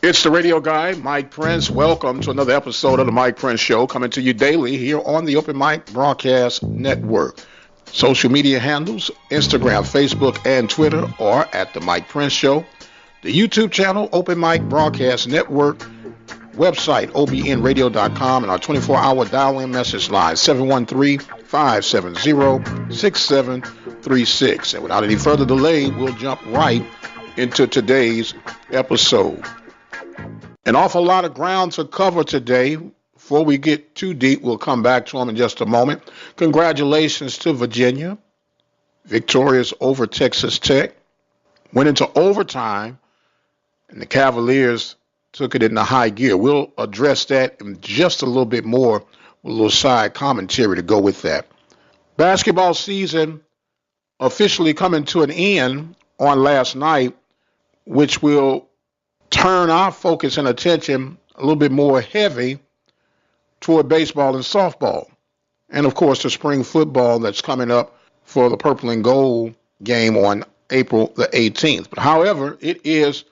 It's the radio guy, Mike Prince. Welcome to another episode of the Mike Prince Show, coming to you daily here on the Open Mic Broadcast Network. Social media handles, Instagram, Facebook, and Twitter are at the Mike Prince Show. The YouTube channel, Open Mic Broadcast Network. Website, obnradio.com, and our 24-hour dial-in message line, 713-570-6736. And without any further delay, we'll jump right into today's episode. An awful lot of ground to cover today. Before we get too deep, we'll come back to them in just a moment. Congratulations to Virginia, victorious over Texas Tech. Went into overtime, and the Cavaliers took it into high gear. We'll address that in just a little bit more with a little side commentary to go with that. Basketball season officially coming to an end on last night, which will turn our focus and attention a little bit more heavy toward baseball and softball. And, of course, the spring football that's coming up for the Purple and Gold game on April the 18th. But, however, it is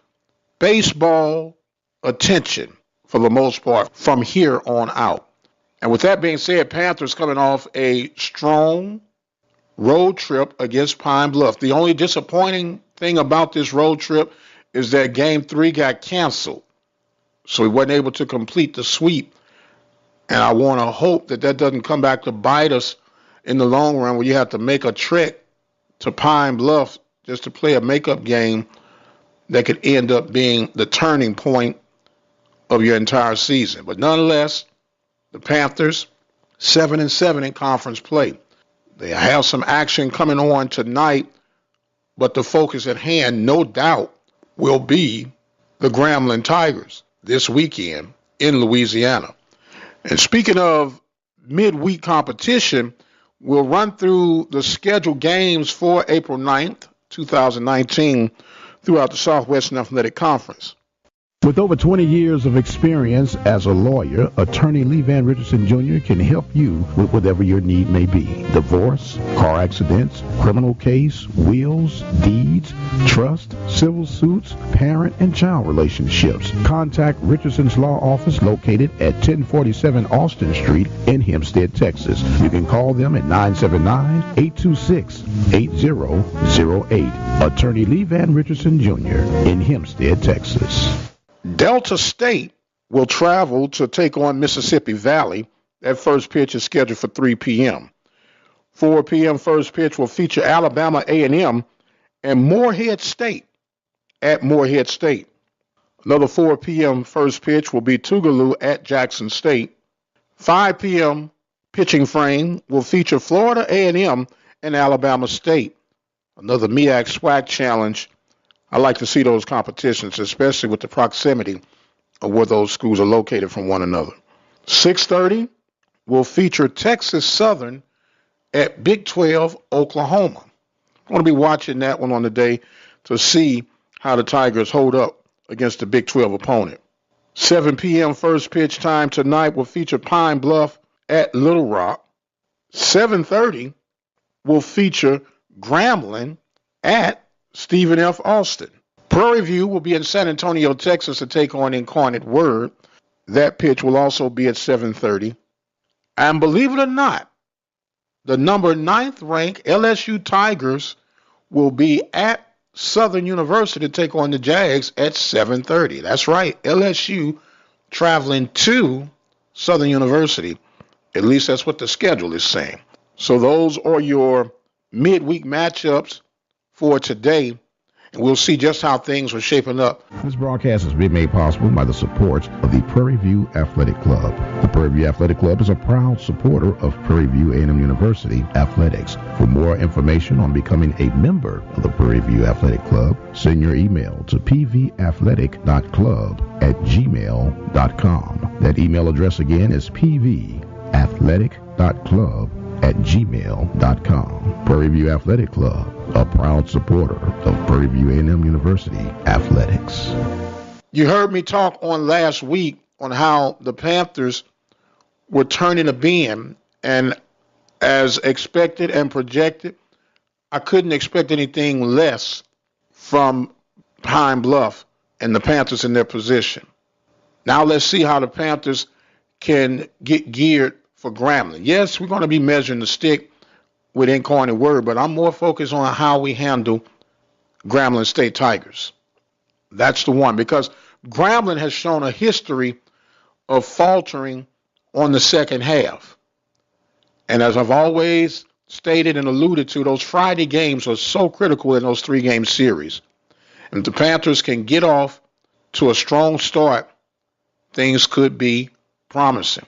baseball attention for the most part from here on out. And with that being said, Panthers coming off a strong road trip against Pine Bluff. The only disappointing thing about this road trip is that Game 3 got canceled. So we wasn't able to complete the sweep. And I want to hope that that doesn't come back to bite us in the long run, where you have to make a trek to Pine Bluff just to play a makeup game that could end up being the turning point of your entire season. But nonetheless, the Panthers, 7-7 in conference play. They have some action coming on tonight, but the focus at hand, no doubt, will be the Grambling Tigers this weekend in Louisiana. And speaking of midweek competition, we'll run through the scheduled games for April 9th, 2019 throughout the Southwestern Athletic Conference. With over 20 years of experience as a lawyer, attorney Lee Van Richardson Jr. can help you with whatever your need may be. Divorce, car accidents, criminal case, wills, deeds, trust, civil suits, parent and child relationships. Contact Richardson's Law Office located at 1047 Austin Street in Hempstead, Texas. You can call them at 979-826-8008. Attorney Lee Van Richardson Jr. in Hempstead, Texas. Delta State will travel to take on Mississippi Valley. That first pitch is scheduled for 3 p.m. 4 p.m. first pitch will feature Alabama A&M and Morehead State at Morehead State. Another 4 p.m. first pitch will be Tougaloo at Jackson State. 5 p.m. pitching frame will feature Florida A&M and Alabama State. Another MEAC SWAC challenge. I like to see those competitions, especially with the proximity of where those schools are located from one another. 6:30 will feature Texas Southern at Big 12, Oklahoma. I want to be watching that one on the day to see how the Tigers hold up against the Big 12 opponent. 7 p.m. first pitch time tonight will feature Pine Bluff at Little Rock. 7:30 will feature Grambling at Stephen F. Austin. Prairie View will be in San Antonio, Texas to take on Incarnate Word. That pitch will also be at 7:30. And believe it or not, the number 9th ranked LSU Tigers will be at Southern University to take on the Jags at 7:30. That's right, LSU traveling to Southern University. At least that's what the schedule is saying. So those are your midweek matchups for today, and we'll see just how things are shaping up. This broadcast has been made possible by the support of the Prairie View Athletic Club. The Prairie View Athletic Club is a proud supporter of Prairie View A&M University athletics. For more information on becoming a member of the Prairie View Athletic Club, send your email to pvathletic.club@gmail.com. That email address again is pvathletic.club@gmail.com. Prairie View Athletic Club, a proud supporter of Prairie View A&M University athletics. You heard me talk on last week on how the Panthers were turning a bend, and as expected and projected, I couldn't expect anything less from Pine Bluff and the Panthers in their position. Now let's see how the Panthers can get geared for Grambling. Yes, we're going to be measuring the stick with Incarnate Word, but I'm more focused on how we handle Grambling State Tigers. That's the one, because Grambling has shown a history of faltering on the second half. And as I've always stated and alluded to, those Friday games are so critical in those 3-game series. And if the Panthers can get off to a strong start, things could be promising.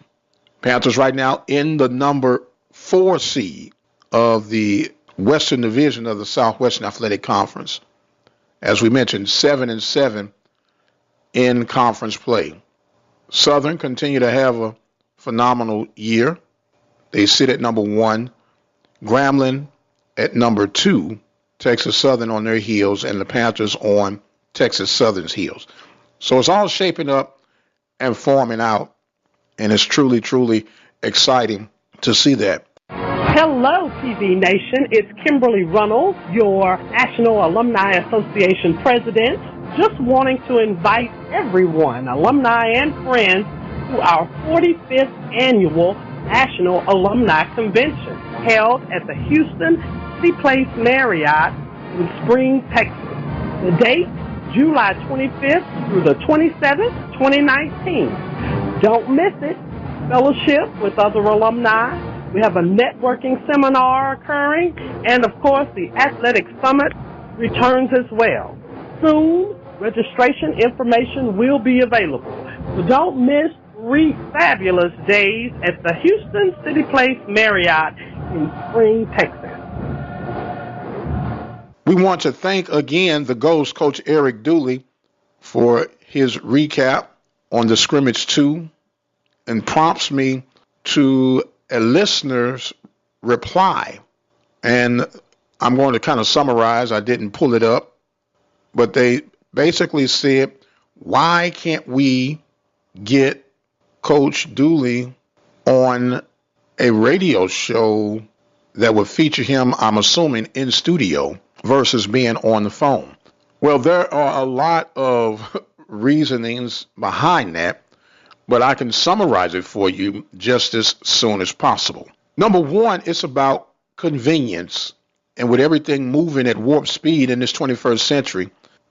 Panthers right now in the number 4 seed of the Western Division of the Southwestern Athletic Conference. As we mentioned, 7-7 in conference play. Southern continue to have a phenomenal year. They sit at number 1. Grambling at number 2. Texas Southern on their heels, and the Panthers on Texas Southern's heels. So it's all shaping up and forming out, and it's truly, truly exciting to see that. Hello, TV Nation. It's Kimberly Runnels, your National Alumni Association president, just wanting to invite everyone, alumni and friends, to our 45th annual National Alumni Convention held at the Houston City Place Marriott in Spring, Texas. The date, July 25th through the 27th, 2019. Don't miss it. Fellowship with other alumni. We have a networking seminar occurring, and of course the Athletic Summit returns as well. Soon, registration information will be available. So don't miss 3 fabulous days at the Houston City Place Marriott in Spring, Texas. We want to thank again the Ghost, Coach Eric Dooley, for his recap on the scrimmage 2, and prompts me to a listener's reply. And I'm going to kind of summarize. I didn't pull it up, but they basically said, why can't we get Coach Dooley on a radio show that would feature him, I'm assuming, in studio versus being on the phone? Well, there are a lot of reasonings behind that, but I can summarize it for you just as soon as possible. Number one, it's about convenience. And with everything moving at warp speed in this 21st century,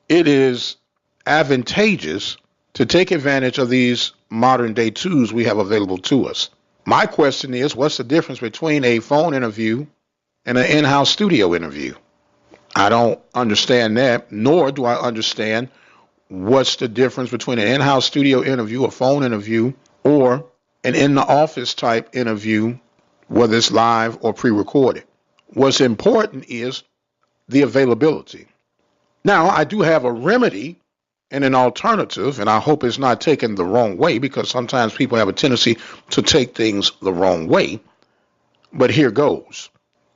it is advantageous to take advantage of these modern day tools we have available to us. My question is, what's the difference between a phone interview and an in-house studio interview? I don't understand that, nor do I understand what's the difference between an in-house studio interview, a phone interview, or an in-the-office type interview, whether it's live or pre-recorded. What's important is the availability. Now, I do have a remedy and an alternative, and I hope it's not taken the wrong way, because sometimes people have a tendency to take things the wrong way. But here goes.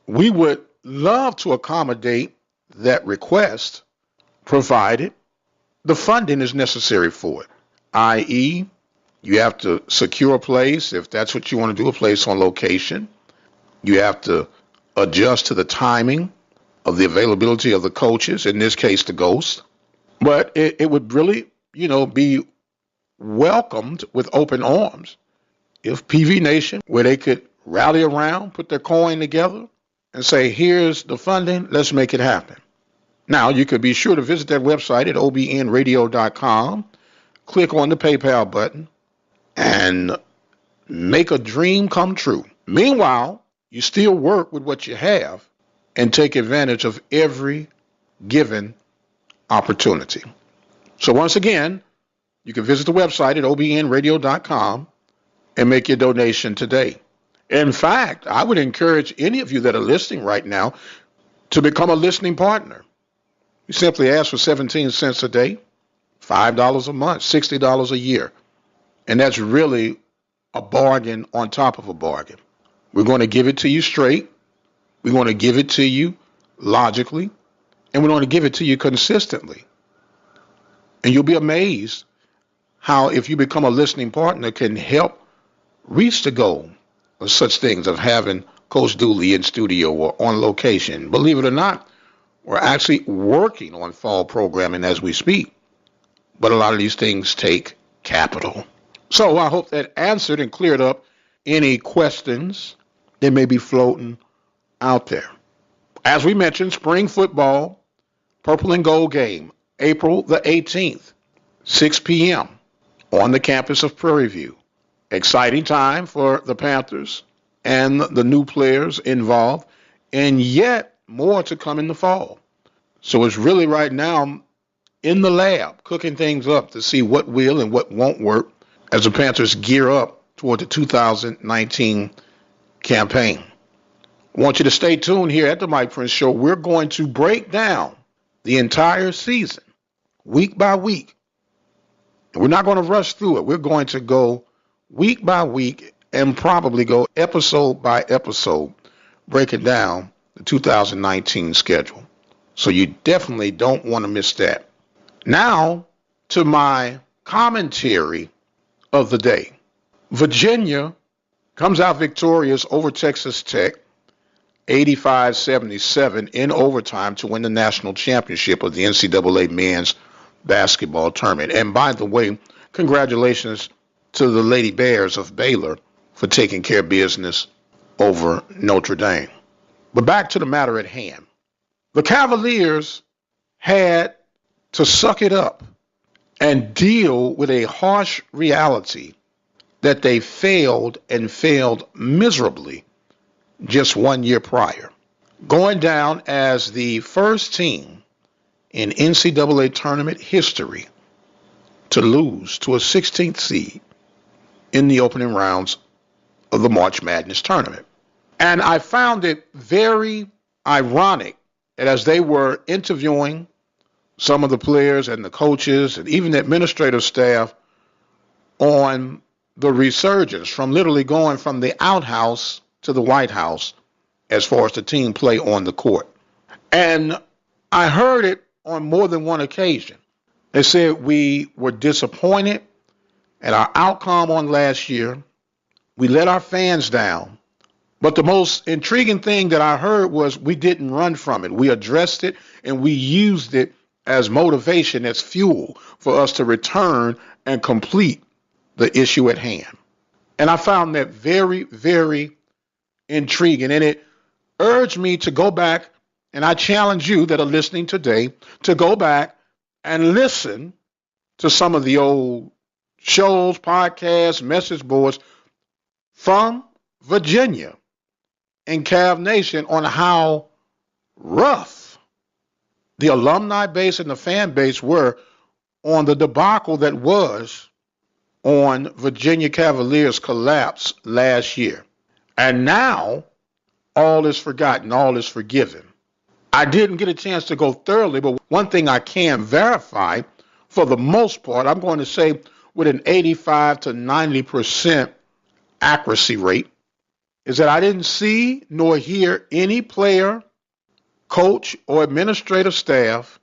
We would love to accommodate that request, provided the funding is necessary for it, i.e., you have to secure a place, if that's what you want to do, a place on location. You have to adjust to the timing of the availability of the coaches, in this case, the Ghost. But it would really, be welcomed with open arms if PV Nation, where they could rally around, put their coin together, and say, here's the funding, let's make it happen. Now, you could be sure to visit that website at obnradio.com, click on the PayPal button, and make a dream come true. Meanwhile, you still work with what you have and take advantage of every given opportunity. So once again, you can visit the website at obnradio.com and make your donation today. In fact, I would encourage any of you that are listening right now to become a listening partner. You simply ask for 17 cents a day, $5 a month, $60 a year. And that's really a bargain on top of a bargain. We're going to give it to you straight. We're going to give it to you logically. And we're going to give it to you consistently. And you'll be amazed how, if you become a listening partner, can help reach the goal of such things of having Coach Dooley in studio or on location. Believe it or not, we're actually working on fall programming as we speak. but a lot of these things take capital. So I hope that answered and cleared up any questions that may be floating out there. As we mentioned, spring football, purple and gold game, April the 18th, 6 p.m. on the campus of Prairie View. Exciting time for the Panthers and the new players involved, and yet more to come in the fall. So it's really right now in the lab, cooking things up to see what will and what won't work as the Panthers gear up toward the 2019 campaign. I want you to stay tuned here at the Mike Prince Show. We're going to break down the entire season, week by week. We're not going to rush through it. We're going to go week by week and probably go episode by episode, breaking down the 2019 schedule. So you definitely don't want to miss that. Now to my commentary of the day. Virginia comes out victorious over Texas Tech, 85-77 in overtime to win the national championship of the NCAA men's basketball tournament. And by the way, congratulations to the Lady Bears of Baylor for taking care of business over Notre Dame. But back to the matter at hand. The Cavaliers had to suck it up and deal with a harsh reality that they failed and failed miserably just 1 year prior, going down as the first team in NCAA tournament history to lose to a 16th seed in the opening rounds of the March Madness tournament. And I found it very ironic that as they were interviewing some of the players and the coaches and even the administrative staff on the resurgence from literally going from the outhouse to the White House as far as the team play on the court. And I heard it on more than one occasion. They said we were disappointed at our outcome on last year. We let our fans down. But the most intriguing thing that I heard was we didn't run from it. We addressed it and we used it as motivation, as fuel for us to return and complete the issue at hand. And I found that very, very intriguing. And it urged me to go back, and I challenge you that are listening today to go back and listen to some of the old shows, podcasts, message boards from Virginia and Cav Nation on how rough the alumni base and the fan base were on the debacle that was on Virginia Cavaliers' collapse last year. And now all is forgotten, all is forgiven. I didn't get a chance to go thoroughly, but one thing I can verify, for the most part, I'm going to say with an 85 to 90% accuracy rate, is that I didn't see nor hear any player, coach, or administrative staff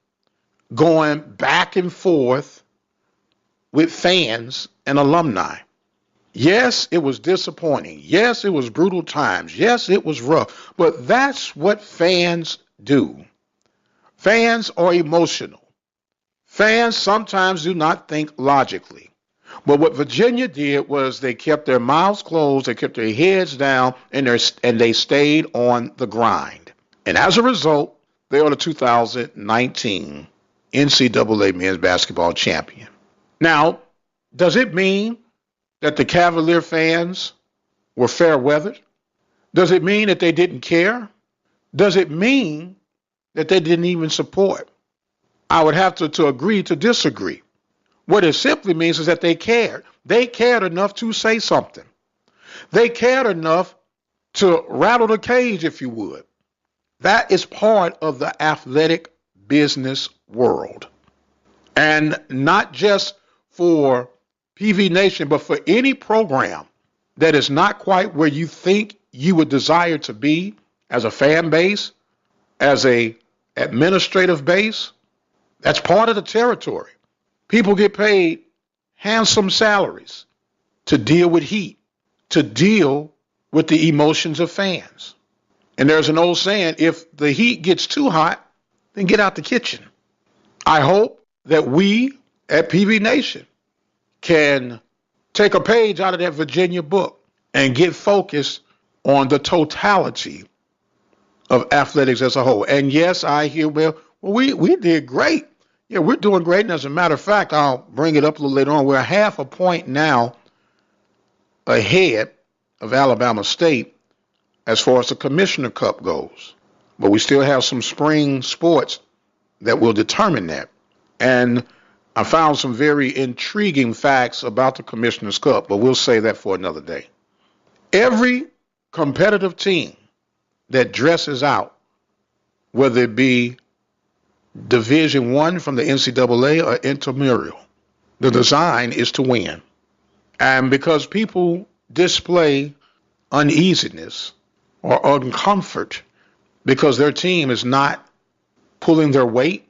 going back and forth with fans and alumni. Yes, it was disappointing. Yes, it was brutal times. Yes, it was rough. But that's what fans do. Fans are emotional. Fans sometimes do not think logically. But what Virginia did was they kept their mouths closed, they kept their heads down, and they stayed on the grind. And as a result, they are the 2019 NCAA men's basketball champion. Now, does it mean that the Cavalier fans were fair weathered? Does it mean that they didn't care? Does it mean that they didn't even support? I would have to agree to disagree. What it simply means is that they cared. They cared enough to say something. They cared enough to rattle the cage, if you would. That is part of the athletic business world. And not just for PV Nation, but for any program that is not quite where you think you would desire to be as a fan base, as a administrative base, that's part of the territory. People get paid handsome salaries to deal with heat, to deal with the emotions of fans. And there's an old saying, if the heat gets too hot, then get out the kitchen. I hope that we at PV Nation can take a page out of that Virginia book and get focused on the totality of athletics as a whole. And yes, I hear, well, we did great. Yeah, we're doing great. And as a matter of fact, I'll bring it up a little later on. We're half a point now ahead of Alabama State as far as the Commissioner Cup goes. But we still have some spring sports that will determine that. And I found some very intriguing facts about the Commissioner's Cup, but we'll save that for another day. Every competitive team that dresses out, whether it be Division I from the NCAA or intramural, the design is to win. And because people display uneasiness or uncomfort because their team is not pulling their weight,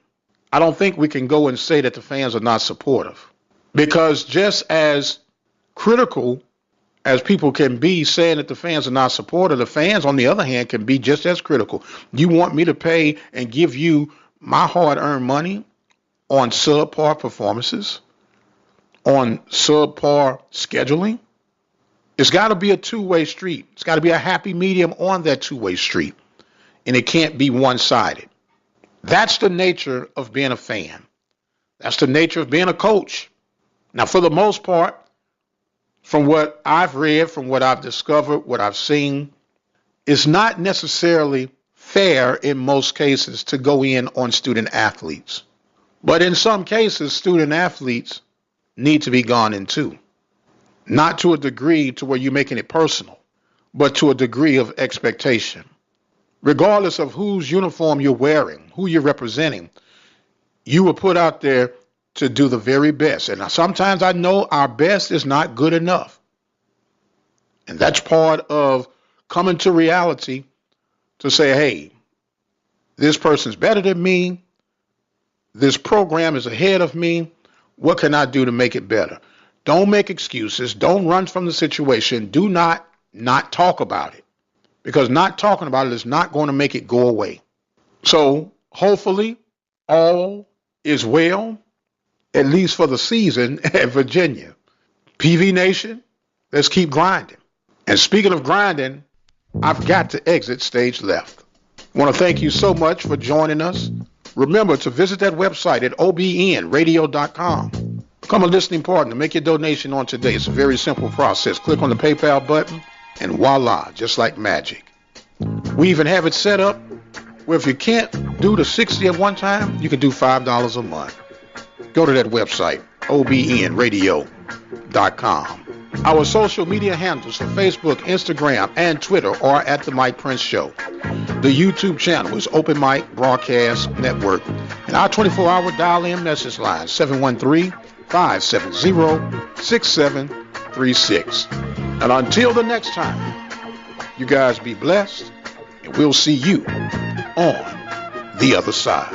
I don't think we can go and say that the fans are not supportive. Because just as critical as people can be saying that the fans are not supportive, the fans, on the other hand, can be just as critical. You want me to pay and give you my hard-earned money on subpar performances, on subpar scheduling? It's got to be a two-way street. It's got to be a happy medium on that two-way street, and it can't be one-sided. That's the nature of being a fan. That's the nature of being a coach. Now, for the most part, from what I've read, from what I've discovered, what I've seen, it's not necessarily fair in most cases to go in on student athletes. But in some cases, student athletes need to be gone in too. Not to a degree to where you're making it personal, but to a degree of expectation. Regardless of whose uniform you're wearing, who you're representing, you were put out there to do the very best. And sometimes I know our best is not good enough. And that's part of coming to reality to say, hey, this person's better than me. This program is ahead of me. What can I do to make it better? Don't make excuses. Don't run from the situation. Do not talk about it. Because not talking about it is not going to make it go away. So hopefully all is well, at least for the season at Virginia. PV Nation, let's keep grinding. And speaking of grinding, I've got to exit stage left. I want to thank you so much for joining us. Remember to visit that website at obnradio.com. Become a listening partner. Make your donation on today. It's a very simple process. Click on the PayPal button and voila, just like magic. We even have it set up where if you can't do the 60 at one time, you can do $5 a month. Go to that website, obnradio.com. Our social media handles for Facebook, Instagram, and Twitter are at The Mike Prince Show. The YouTube channel is Open Mic Broadcast Network. And our 24-hour dial-in message line, 713-570-6736. And until the next time, you guys be blessed, and we'll see you on the other side.